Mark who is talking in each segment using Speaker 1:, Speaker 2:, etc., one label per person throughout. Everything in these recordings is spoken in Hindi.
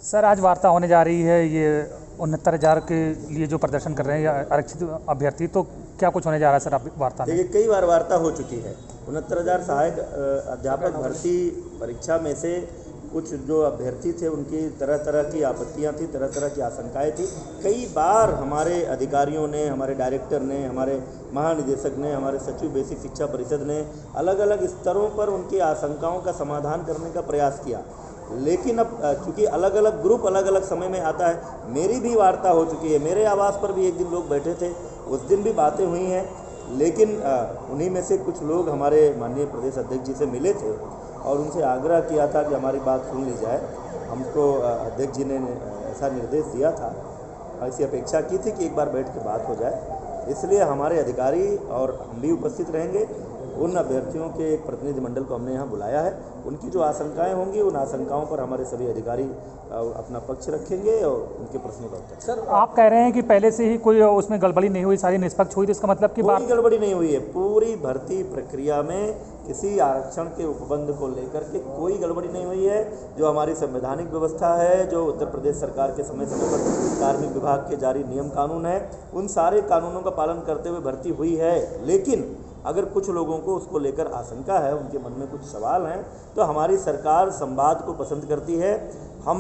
Speaker 1: सर आज वार्ता होने जा रही है, ये 69,000 के लिए जो प्रदर्शन कर रहे हैं या आरक्षित अभ्यर्थी, तो क्या कुछ होने जा रहा है सर आप वार्ता में?
Speaker 2: देखिए, कई बार वार्ता हो चुकी है। 69,000 सहायक अध्यापक भर्ती परीक्षा में से कुछ जो अभ्यर्थी थे उनकी तरह तरह की आपत्तियां थी, तरह तरह की आशंकाएं थी। कई बार हमारे अधिकारियों ने, हमारे डायरेक्टर ने, हमारे महानिदेशक ने, हमारे सचिव बेसिक शिक्षा परिषद ने अलग अलग स्तरों पर उनकी आशंकाओं का समाधान करने का प्रयास किया। लेकिन अब चूँकि अलग अलग ग्रुप अलग अलग समय में आता है, मेरी भी वार्ता हो चुकी है। मेरे आवास पर भी एक दिन लोग बैठे थे, उस दिन भी बातें हुई हैं। लेकिन उन्हीं में से कुछ लोग हमारे माननीय प्रदेश अध्यक्ष जी से मिले थे और उनसे आग्रह किया था कि हमारी बात सुन ली जाए। हमको अध्यक्ष जी ने ऐसा निर्देश दिया था, ऐसी अपेक्षा की थी कि एक बार बैठ के बात हो जाए। इसलिए हमारे अधिकारी और हम भी उपस्थित रहेंगे। उन अभ्यर्थियों के एक प्रतिनिधि मंडल को हमने यहाँ बुलाया है। उनकी जो आशंकाएं होंगी, उन आशंकाओं पर हमारे सभी अधिकारी अपना पक्ष रखेंगे और उनके प्रश्नों का उत्तर।
Speaker 1: सर आप कह रहे हैं कि पहले से ही कोई उसमें गड़बड़ी नहीं हुई, सारी निष्पक्ष हुई, तो इसका मतलब कि
Speaker 2: कोई गड़बड़ी नहीं हुई है। पूरी भर्ती प्रक्रिया में किसी आरक्षण के उपबंध को लेकर के कोई गड़बड़ी नहीं हुई है। जो हमारी संवैधानिक व्यवस्था है, जो उत्तर प्रदेश सरकार के समय समय पर कार्मिक विभाग के जारी नियम कानून है, उन सारे कानूनों का पालन करते हुए भर्ती हुई है। लेकिन अगर कुछ लोगों को उसको लेकर आशंका है, उनके मन में कुछ सवाल हैं, तो हमारी सरकार संवाद को पसंद करती है। हम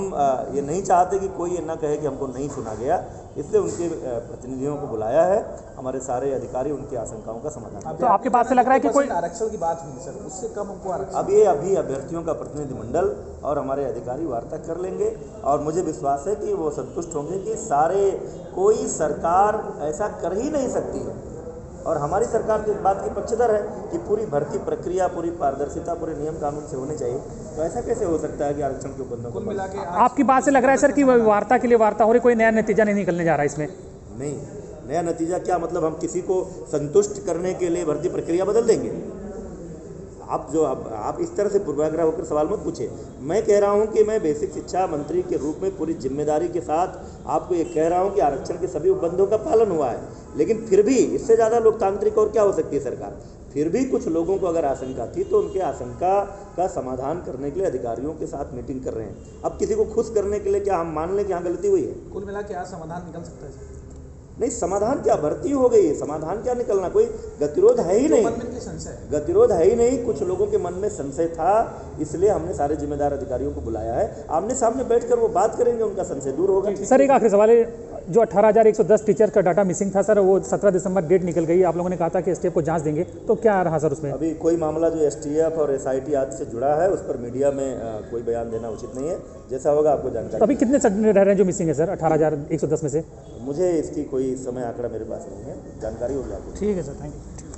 Speaker 2: ये नहीं चाहते कि कोई ये ना कहे कि हमको नहीं सुना गया, इसलिए उनके प्रतिनिधियों को बुलाया है। हमारे सारे अधिकारी उनकी आशंकाओं का समाधान।
Speaker 1: तो आपके पास से लग रहा है कि कोई
Speaker 3: आरक्षण की बात हुई सर, उससे कम हमको आरक्षण?
Speaker 2: अभी अभ्यर्थियों का प्रतिनिधिमंडल और हमारे अधिकारी वार्ता कर लेंगे और मुझे विश्वास है कि वो संतुष्ट होंगे कि सारे कोई सरकार ऐसा कर ही नहीं सकती है। और हमारी सरकार तो इस बात की पक्षधर है कि पूरी भर्ती प्रक्रिया, पूरी पारदर्शिता पूरे नियम कानून से होनी चाहिए। तो ऐसा कैसे हो सकता है कि आरक्षण के उपबंधों को
Speaker 3: मिला के
Speaker 1: आपकी बात से लग रहा है सर कि वार्ता के लिए वार्ता हो रही, कोई नया नतीजा नहीं निकलने जा रहा है इसमें?
Speaker 2: नहीं, नया नतीजा क्या मतलब? हम किसी को संतुष्ट करने के लिए भर्ती प्रक्रिया बदल देंगे? आप इस तरह से पूर्वाग्रह होकर सवाल मत पूछिए। मैं कह रहा हूं कि मैं बेसिक शिक्षा मंत्री के रूप में पूरी जिम्मेदारी के साथ आपको ये कह रहा हूं कि आरक्षण के सभी उपबंधों का पालन हुआ है। लेकिन फिर भी इससे ज़्यादा लोकतांत्रिक और क्या हो सकती है सरकार? फिर भी कुछ लोगों को अगर आशंका थी तो उनके आशंका का समाधान करने के लिए अधिकारियों के साथ मीटिंग कर रहे हैं। अब किसी को खुश करने के लिए क्या हम मान लें कि यहाँ गलती हुई है?
Speaker 3: कुल मिला के आज समाधान निकल सकता है सर?
Speaker 2: नहीं, समाधान क्या, भर्ती हो गई है, समाधान क्या निकलना? कोई गतिरोध है ही नहीं, गतिरोध है ही नहीं। कुछ लोगों के मन में संशय था, इसलिए हमने सारे जिम्मेदार अधिकारियों को बुलाया है। आमने सामने बैठकर वो बात करेंगे, उनका संशय दूर होगा।
Speaker 1: सर एक आखिरी सवाल है, जो 18,110 टीचर का डाटा मिसिंग था सर, वो 17 दिसंबर डेट निकल गई। आप लोगों ने कहा था कि एसटीएफ को जांच देंगे, तो क्या रहा सर उसमें?
Speaker 2: अभी कोई मामला जो एसटीएफ और एसआईटी आदि से जुड़ा है, उस पर मीडिया में कोई बयान देना उचित नहीं है। जैसा होगा आपको जानकारी।
Speaker 1: अभी कितने रह रहे हैं जो मिसिंग है सर 18,110 में से?
Speaker 2: मुझे इसकी कोई समय आंकड़ा मेरे पास नहीं है, जानकारी होगी आपको।
Speaker 1: ठीक है सर, थैंक यू।